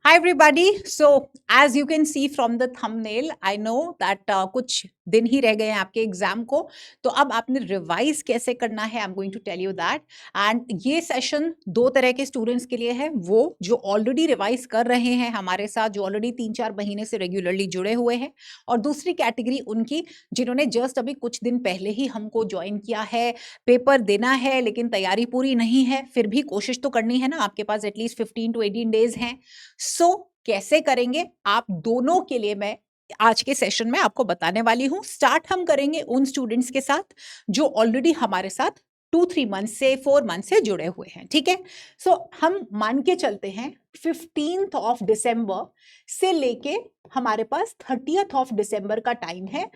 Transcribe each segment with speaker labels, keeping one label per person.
Speaker 1: Hi everybody. So as you can see from the thumbnail, I know that कुछ दिन ही रह गए हैं आपके एग्जाम को, तो अब आपने रिवाइज कैसे करना है, I am going to tell you that. And ये सेशन दो तरह के स्टूडेंट्स के लिए है, वो जो ऑलरेडी रिवाइज कर रहे हैं हमारे साथ, जो ऑलरेडी 3-4 महीने से रेगुलरली जुड़े हुए हैं, और दूसरी कैटेगरी उनकी जिन्होंने जस्ट अभी कुछ दिन पहले ही हमको ज्वाइन किया है, पेपर देना है लेकिन तैयारी पूरी नहीं है, फिर भी कोशिश तो करनी है ना, आपके पास एटलीस्ट 15 to 18 डेज हैं। कैसे करेंगे आप दोनों के लिए मैं आज के सेशन में आपको बताने वाली हूं। स्टार्ट हम करेंगे उन स्टूडेंट्स के साथ जो ऑलरेडी हमारे साथ 2-3 मंथ से 4 मंथ से जुड़े हुए हैं, ठीक है। हम मान के चलते हैं 15th ऑफ दिसंबर से लेके हमारे पास 30th ऑफ दिसंबर का टाइम है,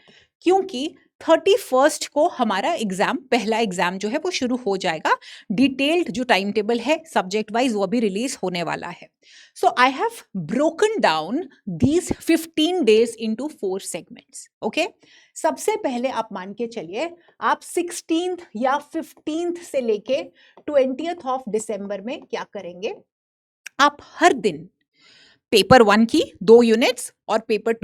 Speaker 1: क्योंकि 31st को हमारा एग्जाम, पहला एग्जाम जो है वो शुरू हो जाएगा। डिटेल्ड जो टाइम टेबल है सब्जेक्ट वाइज वो भी रिलीज होने वाला है। So I have broken down these 15 days into 4 segments. Okay? सबसे पहले आप मान के चलिए, आप 16th या 15th से लेके 20th ऑफ दिसंबर में क्या करेंगे? आप हर दिन पेपर 1 की 2 यूनिट्स और पेपर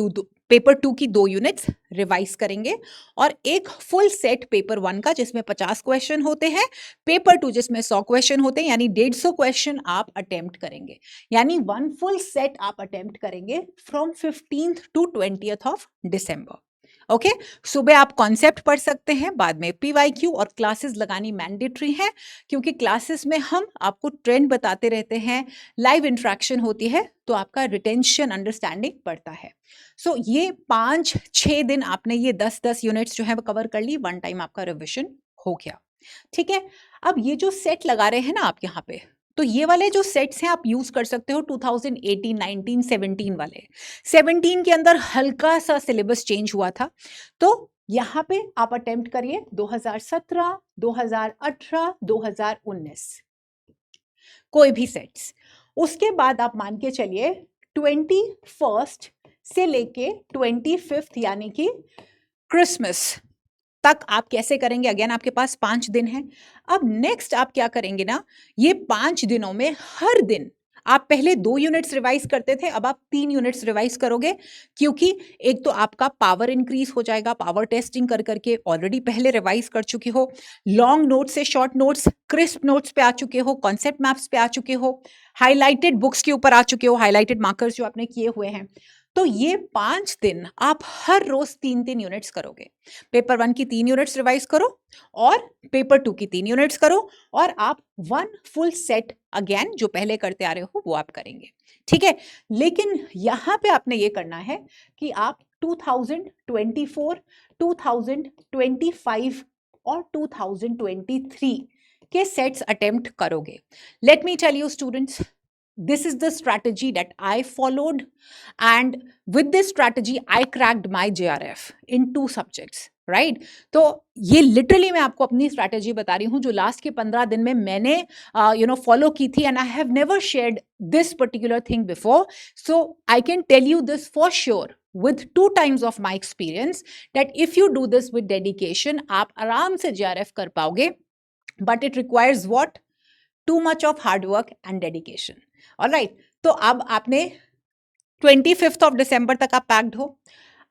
Speaker 1: 2 की 2 यूनिट्स रिवाइज करेंगे, और एक फुल सेट पेपर 1 का जिसमें 50 क्वेश्चन होते हैं, पेपर 2 जिसमें 100 क्वेश्चन होते हैं, यानी 150 क्वेश्चन आप अटेम्प्ट करेंगे। यानी 1 फुल सेट आप अटेम्प्ट करेंगे from 15th to 20th of December. Okay, सुबह आप कॉन्सेप्ट पढ़ सकते हैं, बाद में पीवाईक्यू और क्लासेस लगानी मैंडेटरी है, क्योंकि क्लासेस में हम आपको ट्रेंड बताते रहते हैं, लाइव इंटरेक्शन होती है, तो आपका रिटेंशन अंडरस्टैंडिंग बढ़ता है। ये 5-6 दिन आपने ये 10-10 यूनिट्स जो है वो कवर कर ली, वन टाइम आपका रिविजन हो गया, ठीक है। अब ये जो सेट लगा रहे हैं ना आप यहाँ पे, तो ये वाले जो सेट्स हैं आप यूज कर सकते हो 2018, 19, 17 वाले। 17 के अंदर हल्का सा सिलेबस चेंज हुआ था, तो यहाँ पे आप अटेम्प्ट करिए 2017, 2018, 2019 कोई भी सेट्स। उसके बाद आप मान के चलिए 21st से लेके 25th यानी कि क्रिसमस तक आप कैसे करेंगे। अगेन आपके पास 5 दिन है। अब नेक्स्ट आप क्या करेंगे ना, ये 5 दिनों में हर दिन आप पहले 2 यूनिट्स रिवाइज करते थे, अब आप 3 यूनिट्स रिवाइज करोगे, क्योंकि एक तो आपका पावर इंक्रीज हो जाएगा, पावर टेस्टिंग कर करके ऑलरेडी पहले रिवाइज कर चुके हो, लॉन्ग नोट्स से शॉर्ट नोट्स, क्रिस्प नोट्स पे आ चुके हो, कॉन्सेप्ट मैप्स पे आ चुके हो, हाईलाइटेड बुक्स के ऊपर आ चुके हो, हाईलाइटेड मार्कर्स जो आपने किए हुए हैं। तो ये 5 दिन आप हर रोज 3-3 यूनिट्स करोगे। पेपर 1 की 3 यूनिट्स रिवाइज करो, और पेपर 2 की 3 यूनिट्स करो, और आप 1 फुल सेट अगेन जो पहले करते आ रहे हो वो आप करेंगे, ठीक है। लेकिन यहां पे आपने ये करना है कि आप 2024, 2025 और 2023 के सेट्स अटेम्प्ट करोगे। Let me tell you students, this is the strategy that I followed, and with this strategy I cracked my JRF in 2 subjects, right? तो ये लिटरली मैं आपको अपनी स्ट्रैटेजी बता रही हूँ जो लास्ट के 15 दिन में मैंने फॉलो की थी, and I have never shared this particular thing before, so I can tell you this for sure with 2 times of my experience that if you do this with dedication आप आराम से JRF कर पाओगे, but it requires what? Too much of hard work and dedication. Alright, तो अब आपने 25th of December तक आप पैक्ड हो।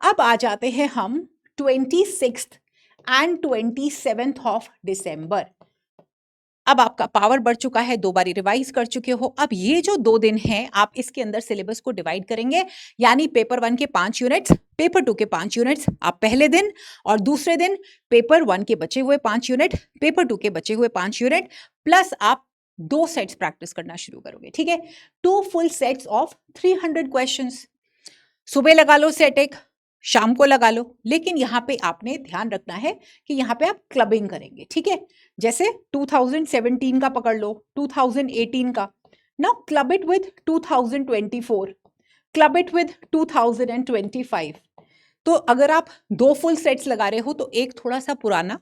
Speaker 1: अब आ जाते हैं हम 26th and 27th of December. अब आपका पावर बढ़ चुका है, 2 बारी रिवाइज कर चुके हो। अब ये जो 2 दिन हैं आप इसके अंदर सिलेबस को डिवाइड करेंगे, यानी पेपर 1 के 5 यूनिट्स, पेपर 2 के 5 यूनिट्स आप पहले दिन, और दूसरे दिन पेपर 1 के बचे हुए 5 यूनिट, पेपर 2 के बचे हुए 5 यूनिट, प्लस आप 2 सेट्स प्रैक्टिस करना शुरू करोगे, ठीक है। 2 फुल सेट्स ऑफ 300 क्वेश्चंस। सुबह लगा लो सेट एक, शाम को लगा लो, लेकिन यहाँ पे आपने ध्यान रखना है कि यहाँ पे आप क्लबिंग करेंगे, ठीक है। जैसे 2017 का पकड़ लो, 2018 का, now club it with 2024, club it with 2025। तो अगर आप 2 फुल सेट्स लगा रहे हो तो एक थोड़ा सा पुराना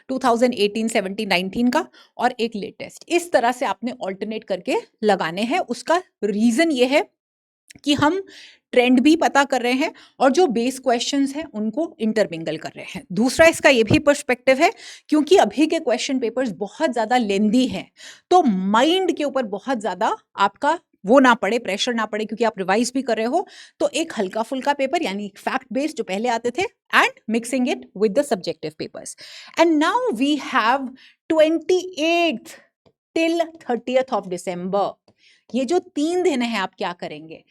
Speaker 1: 2018, 17, 19 का, और एक लेटेस्ट, इस तरह से आपने ऑल्टरनेट करके लगाने हैं। उसका रीजन ये है कि हम ट्रेंड भी पता कर रहे हैं और जो बेस क्वेश्चंस हैं उनको इंटरमिंगल कर रहे हैं। दूसरा इसका ये भी पर्सपेक्टिव है क्योंकि अभी के क्वेश्चन पेपर्स बहुत ज़्यादा लेंदी हैं, तो माइंड के ऊपर बहुत ज़्यादा आपका वो ना पड़े, प्रेशर ना पड़े क्योंकि आप रिवाइज भी कर रहे हो, तो एक हल्का फुल्का पेपर यानी फैक्ट बेस्ड जो पहले आते थे and mixing it with the subjective papers. And now we have 28th till 30th of December. ये जो 3 दिन है आप क्या करेंगे?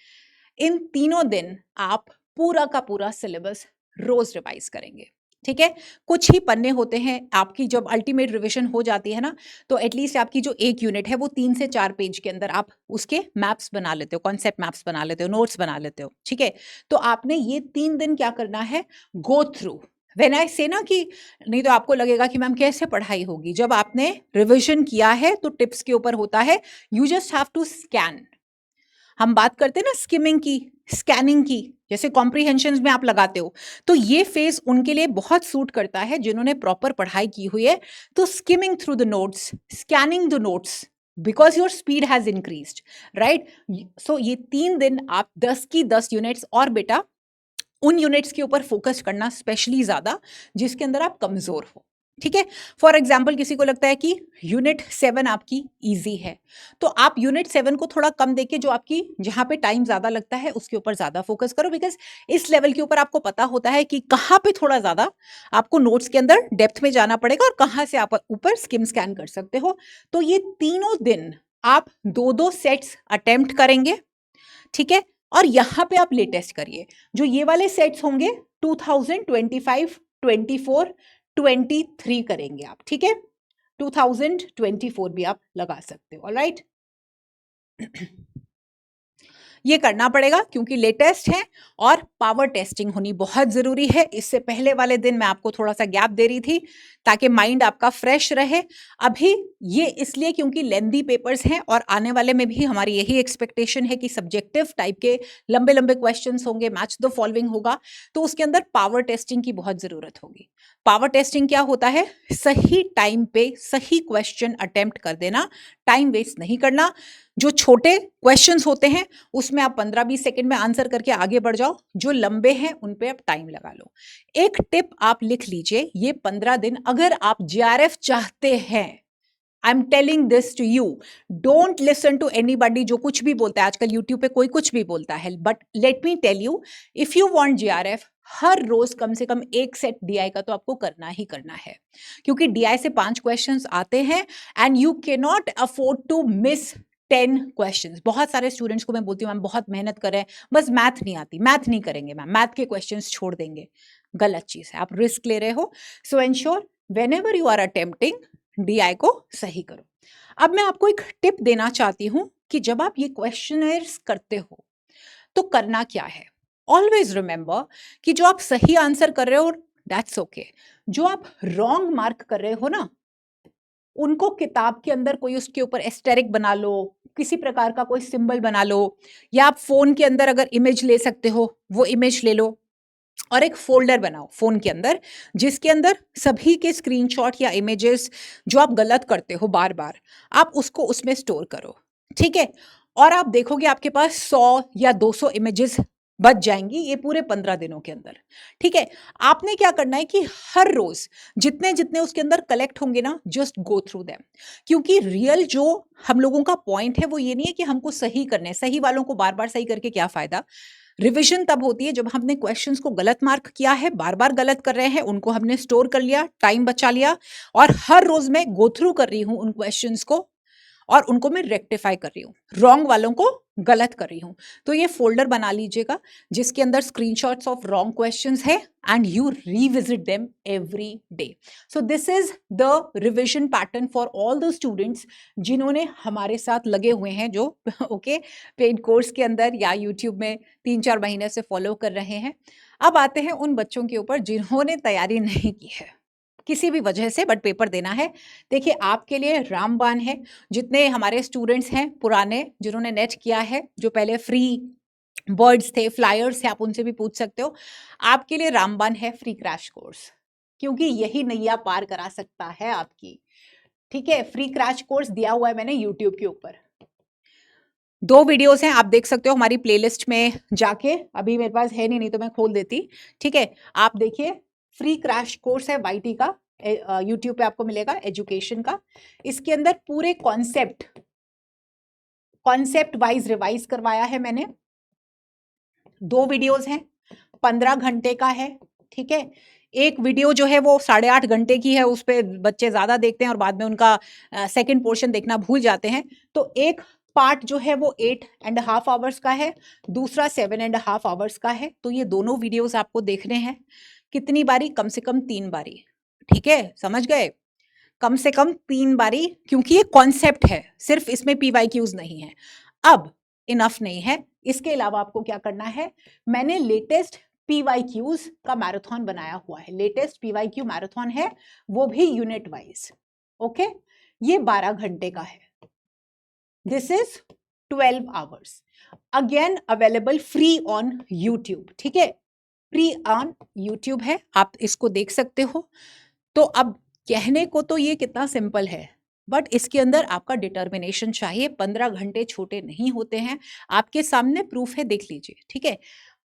Speaker 1: इन तीनों दिन आप पूरा का पूरा सिलेबस रोज रिवाइज करेंगे। ठीक है, कुछ ही पन्ने होते हैं आपकी, जब अल्टीमेट रिवीजन हो जाती है ना, तो एटलीस्ट आपकी जो एक यूनिट है वो 3 से 4 पेज के अंदर आप उसके मैप्स बना लेते हो, कॉन्सेप्ट मैप्स बना लेते हो, नोट्स बना लेते हो। ठीक है, तो आपने ये 3 दिन क्या करना है? Go through. व्हेन आई से ना कि नहीं तो आपको लगेगा कि मैम कैसे पढ़ाई होगी, जब आपने रिविजन किया है तो टिप्स के ऊपर होता है, you just have to scan. हम बात करते हैं ना स्किमिंग की, स्कैनिंग की, जैसे कॉम्प्रिहेंशन में आप लगाते हो, तो ये फेज उनके लिए बहुत सूट करता है जिन्होंने प्रॉपर पढ़ाई की हुई है। तो skimming through the notes, scanning the notes, because your speed has increased, right. So ये 3 दिन आप 10 की 10 यूनिट्स, और बेटा उन यूनिट्स के ऊपर फोकस करना स्पेशली ज्यादा जिसके अंदर आप कमजोर हो। ठीक है, फॉर एग्जाम्पल किसी को लगता है कि यूनिट 7 आपकी इजी है, तो आप यूनिट 7 को थोड़ा कम देके जो आपकी जहां पे टाइम ज्यादा लगता है उसके ऊपर ज्यादा फोकस करो, बिकॉज इस लेवल के ऊपर आपको पता होता है कि कहाँ पे थोड़ा ज्यादा आपको नोट्स के अंदर डेप्थ में जाना पड़ेगा और कहाँ से आप ऊपर स्किम स्कैन कर सकते हो। तो ये तीनों दिन आप 2-2 सेट्स अटेम्प्ट करेंगे। ठीक है, और यहां पे आप लेटेस्ट करिए, जो ये वाले सेट्स होंगे 2025, 24, 23 करेंगे आप। ठीक है, 2024 भी आप लगा सकते हो। ऑलराइट, ये करना पड़ेगा क्योंकि लेटेस्ट है और पावर टेस्टिंग होनी बहुत जरूरी है। इससे पहले वाले दिन मैं आपको थोड़ा सा गैप दे रही थी ताकि माइंड आपका फ्रेश रहे। अभी ये इसलिए क्योंकि लेंदी पेपर्स हैं और आने वाले में भी हमारी यही एक्सपेक्टेशन है कि सब्जेक्टिव टाइप के लंबे लंबे क्वेश्चंस होंगे, मैच द फॉलोइंग होगा, तो उसके अंदर पावर टेस्टिंग की बहुत जरूरत होगी। पावर टेस्टिंग क्या होता है? सही टाइम पे सही क्वेश्चन अटेम्प्ट कर देना, टाइम वेस्ट नहीं करना। जो छोटे क्वेश्चंस होते हैं उसमें आप 15-20 सेकंड में आंसर करके आगे बढ़ जाओ, जो लंबे हैं उन पे आप टाइम लगा लो। एक टिप आप लिख लीजिए, ये 15 दिन अगर आप जीआरएफ चाहते हैं, I am telling this to you, don't listen to anybody जो कुछ भी बोलता है। आजकल यूट्यूब पे कोई कुछ भी बोलता है, but let me tell you, if you want GRF, हर रोज कम से कम एक सेट डीआई का तो आपको करना ही करना है, क्योंकि डीआई से 5 क्वेश्चंस आते हैं and you can not afford to miss 10 questions. बहुत सारे स्टूडेंट्स को मैं बोलती हूँ मैम बहुत मेहनत कर रहे हैं, बस मैथ नहीं आती, मैथ नहीं करेंगे मैम, मैथ के क्वेश्चंस छोड़ देंगे। गलत चीज है, आप रिस्क ले रहे हो। So ensure whenever you are attempting DI को सही करो। अब मैं आपको एक टिप देना चाहती हूं कि जब आप ये क्वेश्चनर्स करते हो तो करना क्या है। ऑलवेज रिमेंबर कि जो आप सही आंसर कर रहे हो दैट्स ओके, जो आप रॉन्ग मार्क कर रहे हो ना, उनको किताब के अंदर कोई उसके ऊपर एस्टेरिक बना लो, किसी प्रकार का कोई सिंबल बना लो, या आप फोन के अंदर अगर इमेज ले सकते हो वो इमेज ले लो और एक फोल्डर बनाओ फोन के अंदर जिसके अंदर सभी के स्क्रीनशॉट या इमेजेस जो आप गलत करते हो बार बार, आप उसको उसमें स्टोर करो। ठीक है, और आप देखोगे आपके पास 100 या 200 इमेजेस बच जाएंगी ये पूरे 15 दिनों के अंदर। ठीक है, आपने क्या करना है कि हर रोज जितने जितने उसके अंदर कलेक्ट होंगे ना, जस्ट गो थ्रू देम, क्योंकि रियल जो हम लोगों का पॉइंट है वो ये नहीं है कि हमको सही करने, सही वालों को बार बार सही करके क्या फायदा। रिवीजन तब होती है जब हमने क्वेश्चंस को गलत मार्क किया है, बार बार गलत कर रहे हैं, उनको हमने स्टोर कर लिया, टाइम बचा लिया, और हर रोज मैं गो थ्रू कर रही हूं उन क्वेश्चंस को और उनको मैं रेक्टिफाई कर रही हूँ, रॉन्ग वालों को गलत कर रही हूँ। तो ये फोल्डर बना लीजिएगा जिसके अंदर स्क्रीनशॉट्स ऑफ रॉन्ग क्वेश्चंस है and you revisit them every day. So this is the revision pattern for all the students जिन्होंने हमारे साथ लगे हुए हैं, जो ओके पेड कोर्स के अंदर या यूट्यूब में 3-4 महीने से फॉलो कर रहे हैं। अब आते हैं उन बच्चों के ऊपर जिन्होंने तैयारी नहीं की है किसी भी वजह से, बट पेपर देना है। देखिए आपके लिए रामबाण है, जितने हमारे स्टूडेंट्स हैं पुराने जिन्होंने नेट किया है, जो पहले फ्री बर्ड्स थे, फ्लायर्स थे, आप उनसे भी पूछ सकते हो। आपके लिए रामबाण है फ्री क्रैश कोर्स, क्योंकि यही नैया पार करा सकता है आपकी। ठीक है, फ्री क्रैश कोर्स दिया हुआ है मैंने यूट्यूब के ऊपर, 2 वीडियोस हैं, आप देख सकते हो हमारी प्लेलिस्ट में जाके। अभी मेरे पास है नहीं तो मैं खोल देती। ठीक है, आप देखिए फ्री क्रैश कोर्स है वाईटी का, यूट्यूब पे आपको मिलेगा एजुकेशन का। इसके अंदर पूरे कॉन्सेप्ट कॉन्सेप्ट वाइज रिवाइज करवाया है मैंने। 2 वीडियोस हैं, 15 घंटे का है, ठीक है। एक वीडियो जो है वो 8.5 घंटे की है, उस पे बच्चे ज़्यादा देखते हैं और बाद में उनका सेकंड पोर्शन देखना भूल जाते हैं। तो एक पार्ट जो है वो 8.5 आवर्स का है, दूसरा 7.5 आवर्स का है। तो ये दोनों वीडियोस आपको देखने हैं। कितनी बारी? कम से कम 3 बारी, ठीक है, समझ गए? कम से कम 3 बारी, क्योंकि ये कॉन्सेप्ट है, सिर्फ इसमें पीवाईक्यूज नहीं है। अब इनफ नहीं है, इसके अलावा आपको क्या करना है, मैंने लेटेस्ट पीवाईक्यूज का मैराथन बनाया हुआ है। लेटेस्ट पीवाईक्यू मैराथन है, वो भी यूनिट वाइज, ओके। ये 12 घंटे का है। This is 12 hours, again available free on YouTube, ठीक है, फ्री ऑन यूट्यूब है, आप इसको देख सकते हो। तो अब कहने को तो ये कितना सिंपल है, बट इसके अंदर आपका डिटर्मिनेशन चाहिए। 15 घंटे छोटे नहीं होते हैं, आपके सामने प्रूफ है, देख लीजिए, ठीक है।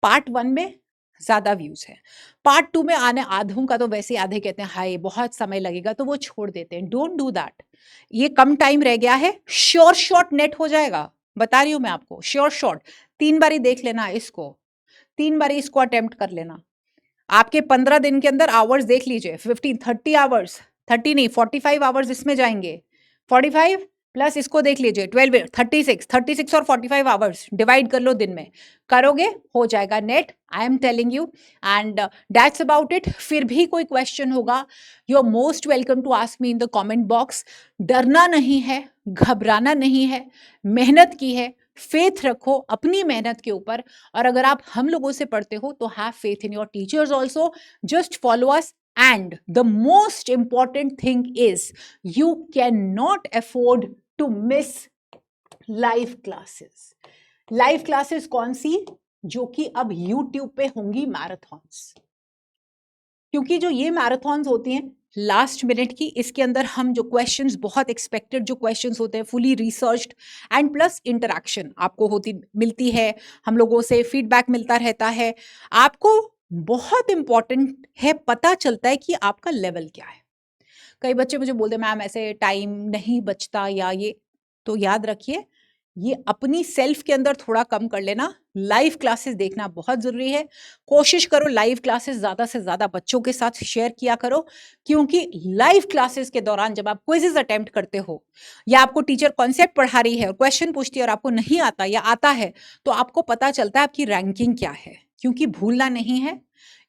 Speaker 1: पार्ट 1 में ज्यादा व्यूज है, पार्ट 2 में आने आधों का तो वैसे आधे कहते हैं हाय बहुत समय लगेगा, तो वो छोड़ देते हैं। डोंट डू दैट, ये कम टाइम रह गया है, श्योर शॉट नेट हो जाएगा, बता रही हूं मैं आपको, श्योर शॉट। 3 बारी देख लेना इसको, 3 बारी इसको अटेम्प्ट कर लेना। आपके 15 दिन के अंदर आवर्स देख लीजिए, 30 आवर्स, 30 नहीं 45 आवर्स इसमें जाएंगे। 45 प्लस इसको देख लीजिए 12, 36 और 45 आवर्स डिवाइड कर लो, दिन में करोगे हो जाएगा net, I am telling you. And that's about it. फिर भी कोई क्वेश्चन होगा, you are most welcome to ask me in the comment box. डरना नहीं है, घबराना नहीं है, मेहनत की है, फेथ रखो अपनी मेहनत के ऊपर। और अगर आप हम लोगों से पढ़ते हो तो have faith in your teachers also, just follow us. And the most important thing is you cannot afford to miss live classes. Live classes कौन सी? जो कि अब YouTube पे होंगी मैराथन्स, क्योंकि जो ये मैराथन्स होती हैं लास्ट मिनट की, इसके अंदर हम जो क्वेश्चंस, बहुत एक्सपेक्टेड जो क्वेश्चंस होते हैं, fully researched and plus interaction आपको होती मिलती है, हम लोगों से फीडबैक मिलता रहता है। आपको बहुत इंपॉर्टेंट है, पता चलता है कि आपका लेवल क्या है। कई बच्चे मुझे बोलते मैम ऐसे टाइम नहीं बचता या ये, तो याद रखिए ये अपनी सेल्फ के अंदर थोड़ा कम कर लेना। लाइव क्लासेस देखना बहुत जरूरी है, कोशिश करो लाइव क्लासेस ज्यादा से ज्यादा बच्चों के साथ शेयर किया करो, क्योंकि लाइव क्लासेस के दौरान जब आप क्विजेस अटेम्प्ट करते हो या आपको टीचर कॉन्सेप्ट पढ़ा रही है और क्वेश्चन पूछती है और आपको नहीं आता या आता है, तो आपको पता चलता है आपकी रैंकिंग क्या है, क्योंकि भूलना नहीं है।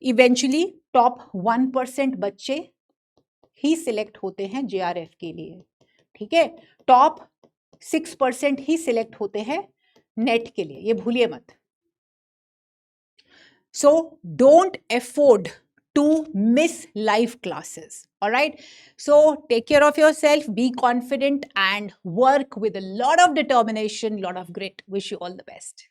Speaker 1: इवेंचुअली टॉप 1% बच्चे ही सिलेक्ट होते हैं JRF के लिए, ठीक है, टॉप 6% ही सिलेक्ट होते हैं नेट के लिए, ये भूलिए मत। So don't afford to miss live classes. All right, so take care of yourself, be confident and work with a lot of determination, lot of grit. Wish you all the best.